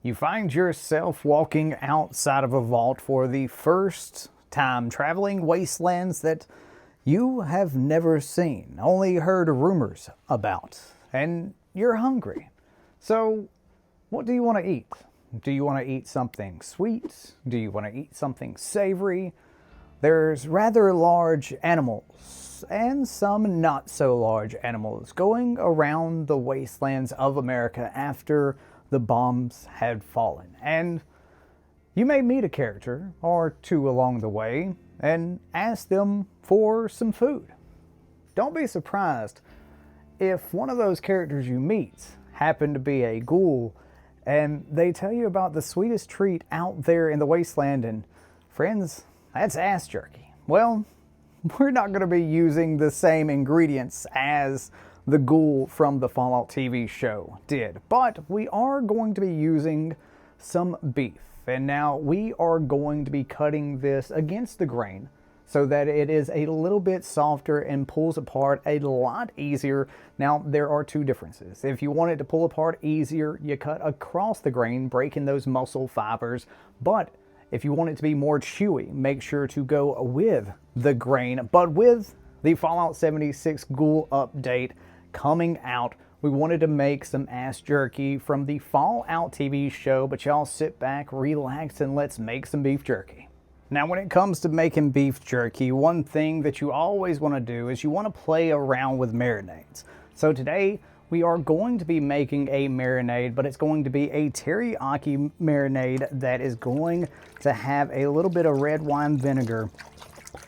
You find yourself walking outside of a vault for the first time, traveling wastelands that you have never seen, only heard rumors about, and you're hungry. So, what do you want to eat? Do you want to eat something sweet? Do you want to eat something savory? There's rather large animals and some not so large animals going around the wastelands of America after the bombs had fallen. And you may meet a character or two along the way and ask them for some food. Don't be surprised if one of those characters you meet happen to be a ghoul and they tell you about the sweetest treat out there in the wasteland, and friends, that's ass jerky. Well, we're not going to be using the same ingredients as the ghoul from the Fallout TV show did, but we are going to be using some beef. And now we are going to be cutting this against the grain so that it is a little bit softer and pulls apart a lot easier. Now, there are two differences. If you want it to pull apart easier, you cut across the grain, breaking those muscle fibers. But if you want it to be more chewy, make sure to go with the grain. But with the Fallout 76 Ghoul update coming out, we wanted to make some ass jerky from the Fallout TV show, but y'all sit back, relax, and let's make some beef jerky. Now, when it comes to making beef jerky, one thing that you always want to do is you want to play around with marinades. So today, we are going to be making a marinade, but it's going to be a teriyaki marinade that is going to have a little bit of red wine vinegar.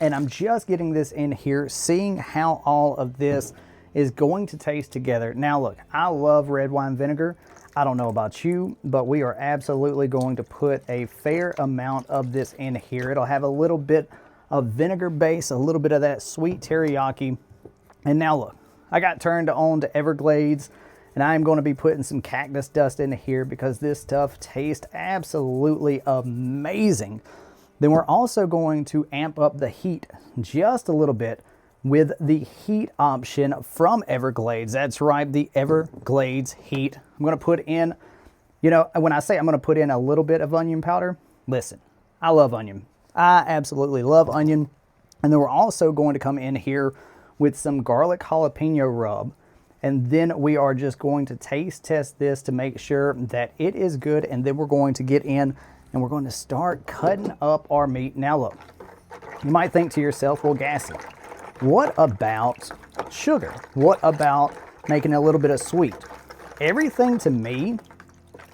And I'm just getting this in here, seeing how all of this is going to taste together. Now look, I love red wine vinegar. I don't know about you, but we are absolutely going to put a fair amount of this in here. It'll have a little bit of vinegar base, a little bit of that sweet teriyaki. And now look, I got turned on to Everglades, and I'm going to be putting some cactus dust in here because this stuff tastes absolutely amazing. Then we're also going to amp up the heat just a little bit with the heat option from Everglades. That's right, the Everglades heat. I'm going to put in, you know, when I say I'm going to put in a little bit of onion powder, listen, I love onion. I absolutely love onion. And then we're also going to come in here with some garlic jalapeno rub. And then we are just going to taste test this to make sure that it is good. And then we're going to get in and we're going to start cutting up our meat. Now look, you might think to yourself, well, Gassy, what about sugar? What about making a little bit of sweet? Everything to me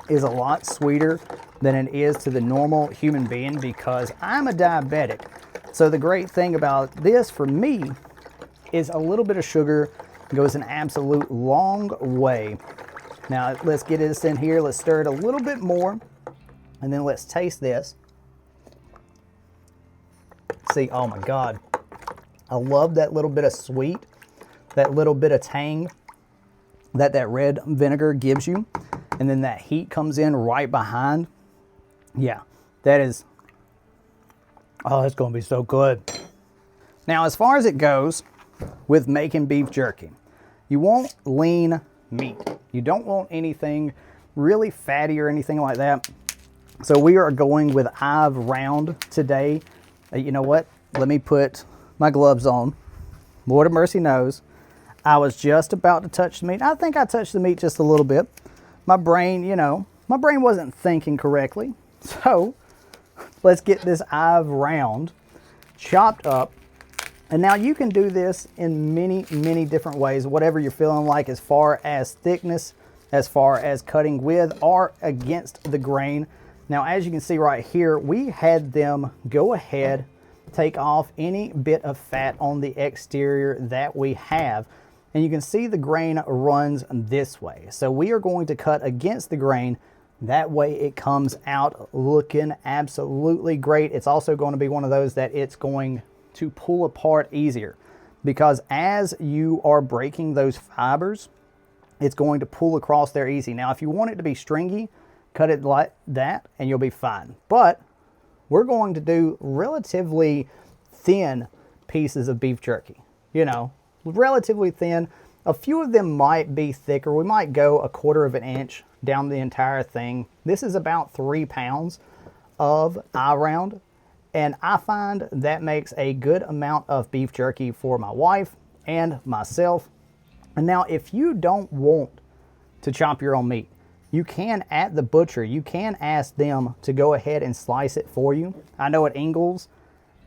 is a lot sweeter than it is to the normal human being because I'm a diabetic. So the great thing about this for me is a little bit of sugar goes an absolute long way. Now let's get this in here. Let's stir it a little bit more and then let's taste this. See, oh my God. I love that little bit of sweet, that little bit of tang that red vinegar gives you. And then that heat comes in right behind. Yeah, that is, oh, it's going to be so good. Now, as far as it goes with making beef jerky, you want lean meat. You don't want anything really fatty or anything like that. So we are going with I've round today. You know what? Let me put my gloves on. Lord of mercy knows I was just about to touch the meat. I think I touched the meat just a little bit. My brain, you know, my brain wasn't thinking correctly. So let's get this I've round chopped up. And now you can do this in many, many different ways, whatever you're feeling like as far as thickness, as far as cutting with or against the grain. Now, as you can see right here, we had them go ahead, take off any bit of fat on the exterior that we have. And you can see the grain runs this way. So we are going to cut against the grain. That way it comes out looking absolutely great. It's also going to be one of those that it's going to pull apart easier because as you are breaking those fibers, it's going to pull across there easy. Now, if you want it to be stringy, cut it like that and you'll be fine. But we're going to do relatively thin pieces of beef jerky, you know, relatively thin. A few of them might be thicker. We might go 1/4 of an inch down the entire thing. This is about 3 pounds of eye round, and I find that makes a good amount of beef jerky for my wife and myself. And now, if you don't want to chop your own meat, you can, at the butcher, you can ask them to go ahead and slice it for you. I know at Ingles,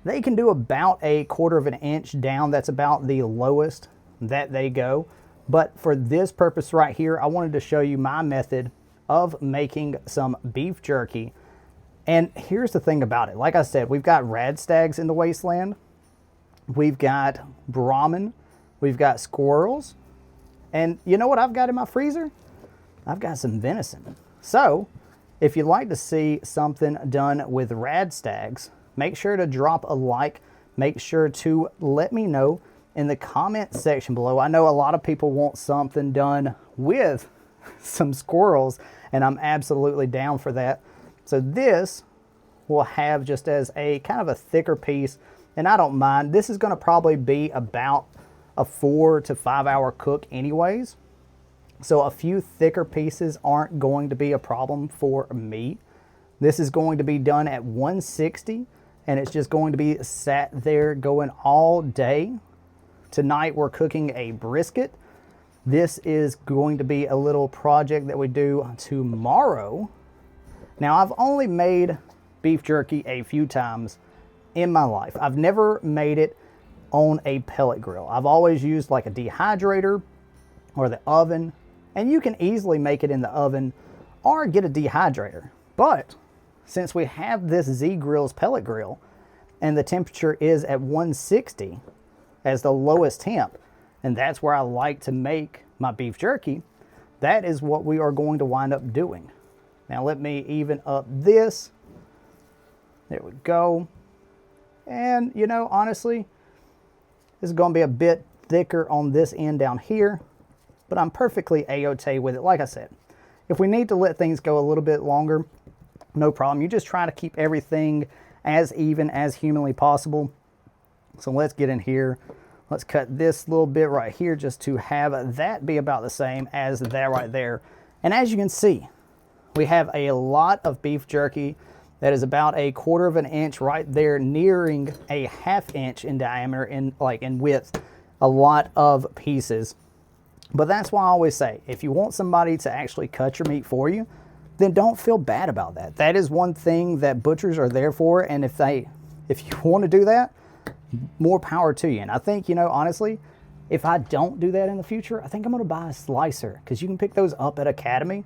they can do about 1/4 of an inch down. That's about the lowest that they go. But for this purpose right here, I wanted to show you my method of making some beef jerky. And here's the thing about it. Like I said, we've got rad stags in the Wasteland. We've got Brahmin. We've got squirrels. And you know what I've got in my freezer? I've got some venison. So if you'd like to see something done with rad stags, make sure to drop a like. Make sure to let me know in the comment section below. I know a lot of people want something done with some squirrels, and I'm absolutely down for that. So this will have just as a kind of a thicker piece, and I don't mind. This is going to probably be about a 4 to 5 hour cook anyways. So a few thicker pieces aren't going to be a problem for me. This is going to be done at 160, and it's just going to be sat there going all day. Tonight we're cooking a brisket. This is going to be a little project that we do tomorrow. Now, I've only made beef jerky a few times in my life. I've never made it on a pellet grill. I've always used like a dehydrator or the oven, and you can easily make it in the oven or get a dehydrator. But since we have this Z-Grill's pellet grill and the temperature is at 160 as the lowest temp, and that's where I like to make my beef jerky, that is what we are going to wind up doing. Now let me even up this. There we go. And you know, honestly, this is going to be a bit thicker on this end down here, but I'm perfectly a-okay with it. Like I said, if we need to let things go a little bit longer, no problem. You just try to keep everything as even as humanly possible. So let's get in here. Let's cut this little bit right here just to have that be about the same as that right there. And as you can see, we have a lot of beef jerky that is about 1/4 of an inch right there, nearing a 1/2 inch in diameter, in width. A lot of pieces. But that's why I always say, if you want somebody to actually cut your meat for you, then don't feel bad about that. That is one thing that butchers are there for, and if you want to do that, more power to you. And I think, you know, honestly, if I don't do that in the future, I think I'm going to buy a slicer, because you can pick those up at Academy.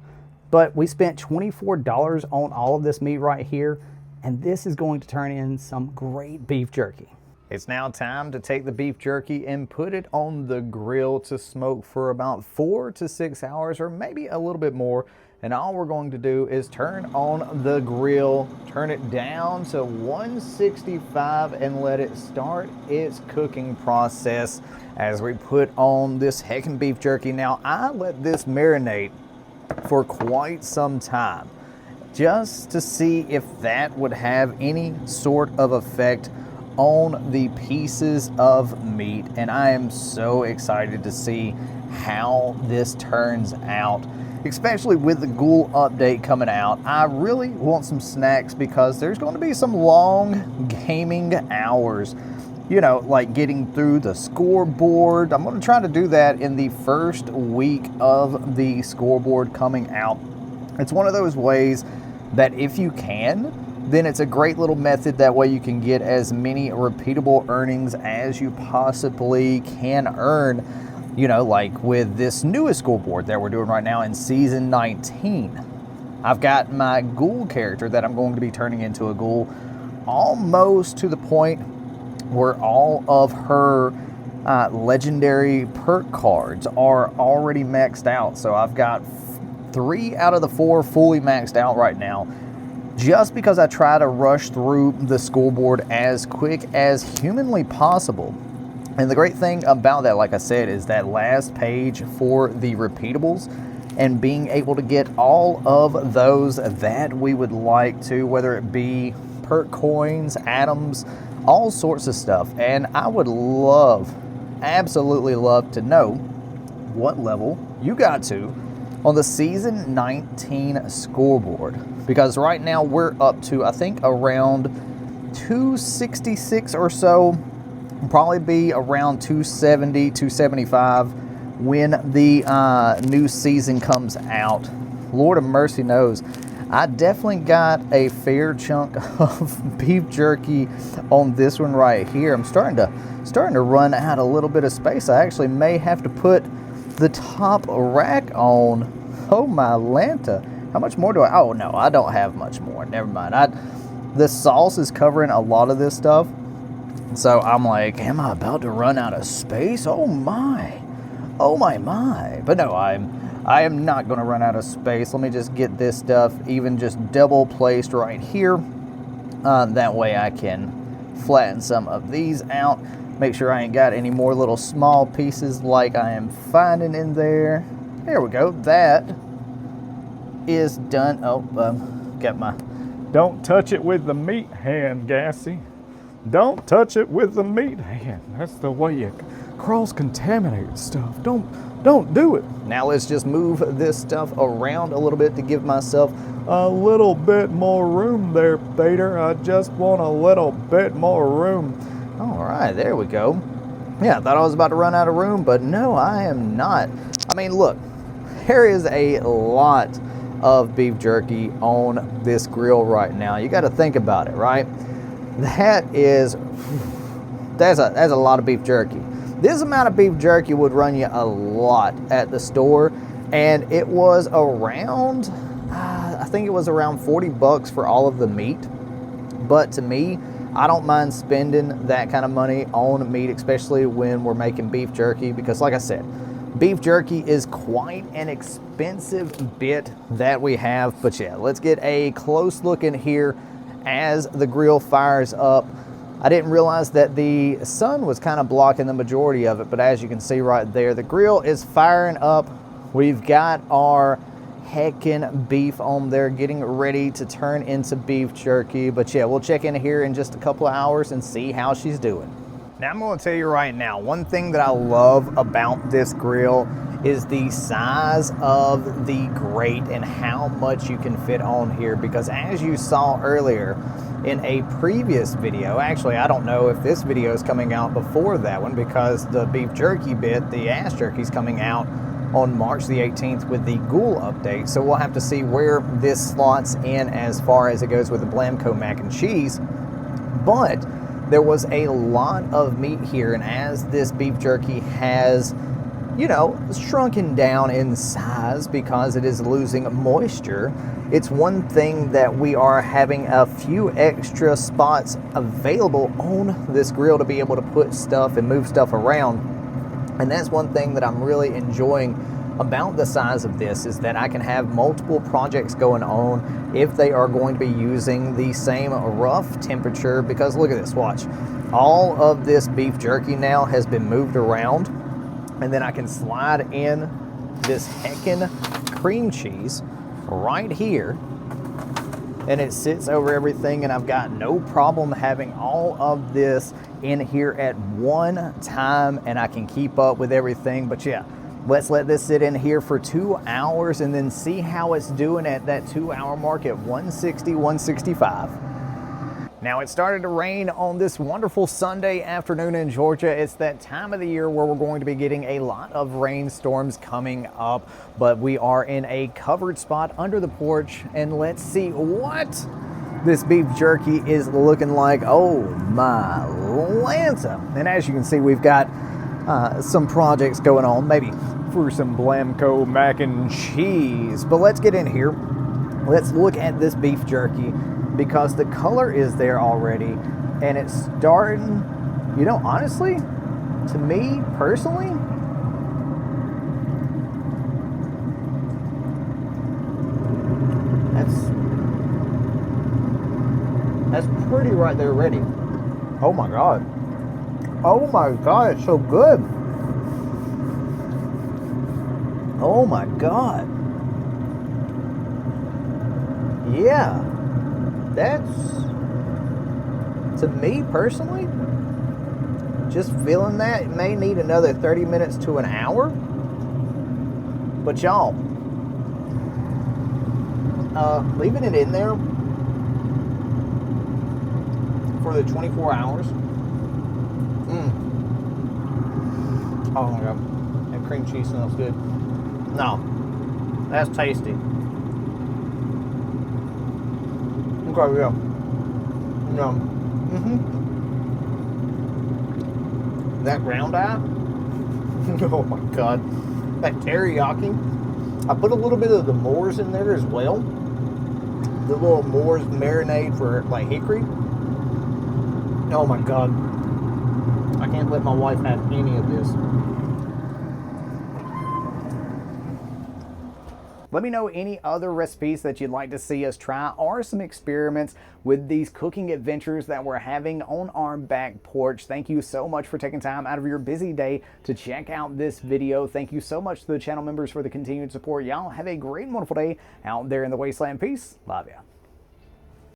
But we spent $24 on all of this meat right here, and this is going to turn in some great beef jerky. It's now time to take the beef jerky and put it on the grill to smoke for about 4 to 6 hours, or maybe a little bit more. And all we're going to do is turn on the grill, turn it down to 165, and let it start its cooking process as we put on this heckin' beef jerky. Now, I let this marinate for quite some time just to see if that would have any sort of effect on the pieces of meat, and I am so excited to see how this turns out, especially with the ghoul update coming out. I really want some snacks because there's going to be some long gaming hours, you know, like getting through the scoreboard. I'm going to try to do that in the first week of the scoreboard coming out. It's one of those ways that if you can, then it's a great little method. That way you can get as many repeatable earnings as you possibly can earn, you know, like with this newest scoreboard that we're doing right now in season 19. I've got my ghoul character that I'm going to be turning into a ghoul almost to the point where all of her legendary perk cards are already maxed out. So I've got 3 out of the 4 fully maxed out right now, just because I try to rush through the scoreboard as quick as humanly possible. And the great thing about that, like I said, is that last page for the repeatables, and being able to get all of those that we would like to, whether it be perk coins, atoms, all sorts of stuff. And I would love, absolutely love to know what level you got to on the season 19 scoreboard, because right now we're up to, I think, around 266 or so. Probably be around 270, 275 when the new season comes out. Lord of mercy knows, I definitely got a fair chunk of beef jerky on this one right here. I'm starting to run out a little bit of space. I actually may have to put the top rack on. Oh my Lanta. How much more do I? Oh no, I don't have much more. Never mind. The sauce is covering a lot of this stuff. So I'm like, am I about to run out of space? Oh my. Oh my. But no, I am not going to run out of space. Let me just get this stuff even just double placed right here. That way I can flatten some of these out. Make sure I ain't got any more little small pieces like I am finding in there. There we go. That is done. Oh, got my... Don't touch it with the meat hand, Gassy. Don't touch it with the meat hand. That's the way you cross-contaminate stuff. Don't do it. Now let's just move this stuff around a little bit to give myself a little bit more room there, Peter. I just want a little bit more room. All right, there we go. Yeah, I thought I was about to run out of room, but no, I am not. I mean, look, there is a lot of beef jerky on this grill right now. You got to think about it, right? That's a lot of beef jerky. This amount of beef jerky would run you a lot at the store, and it was around, I think it was around 40 bucks for all of the meat. But to me, I don't mind spending that kind of money on meat, especially when we're making beef jerky, because like I said, beef jerky is quite an expensive bit that we have. But yeah, let's get a close look in here as the grill fires up. I didn't realize that the sun was kind of blocking the majority of it, but as you can see right there, the grill is firing up. We've got our heckin' beef on there getting ready to turn into beef jerky. But yeah, we'll check in here in just a couple of hours and see how she's doing. Now I'm going to tell you right now, one thing that I love about this grill is the size of the grate and how much you can fit on here, because as you saw earlier in a previous video, actually I don't know if this video is coming out before that one, because the beef jerky bit, the ass jerky, is coming out on March the 18th with the ghoul update, so we'll have to see where this slots in as far as it goes with the Blamco mac and cheese. But there was a lot of meat here, and as this beef jerky has, you know, shrunken down in size because it is losing moisture, it's one thing that we are having a few extra spots available on this grill to be able to put stuff and move stuff around. And that's one thing that I'm really enjoying about the size of this, is that I can have multiple projects going on if they are going to be using the same rough temperature. Because look at this, watch. All of this beef jerky now has been moved around, and then I can slide in this heckin' cream cheese right here, and it sits over everything, and I've got no problem having all of this in here at one time, and I can keep up with everything. But yeah, let's let this sit in here for 2 hours and then see how it's doing at that 2 hour mark at 160, 165. Now, it started to rain on this wonderful Sunday afternoon in Georgia. It's that time of the year where we're going to be getting a lot of rainstorms coming up, but we are in a covered spot under the porch, and let's see what this beef jerky is looking like. Oh my Lanta. And as you can see, we've got some projects going on, maybe for some Blamco mac and cheese. But let's get in here. Let's look at this beef jerky, because the color is there already, and it's starting, you know, honestly, to me personally, that's pretty right there ready. Oh my God. Oh my God, it's so good. Oh my God. Yeah. That's, to me personally, just feeling that it may need another 30 minutes to an hour. But y'all, leaving it in there for the 24 hours. Oh my god, that cream cheese smells good. No, that's tasty. Okay, yeah. No. That ground eye. Oh my god, that teriyaki. I put a little bit of the Moors in there as well. The little Moors marinade for like hickory. Oh my god. I can't let my wife have any of this. Let me know any other recipes that you'd like to see us try, or some experiments with these cooking adventures that we're having on our back porch. Thank you so much for taking time out of your busy day to check out this video. Thank you so much to the channel members for the continued support. Y'all have a great and wonderful day out there in the wasteland. Peace. Love ya.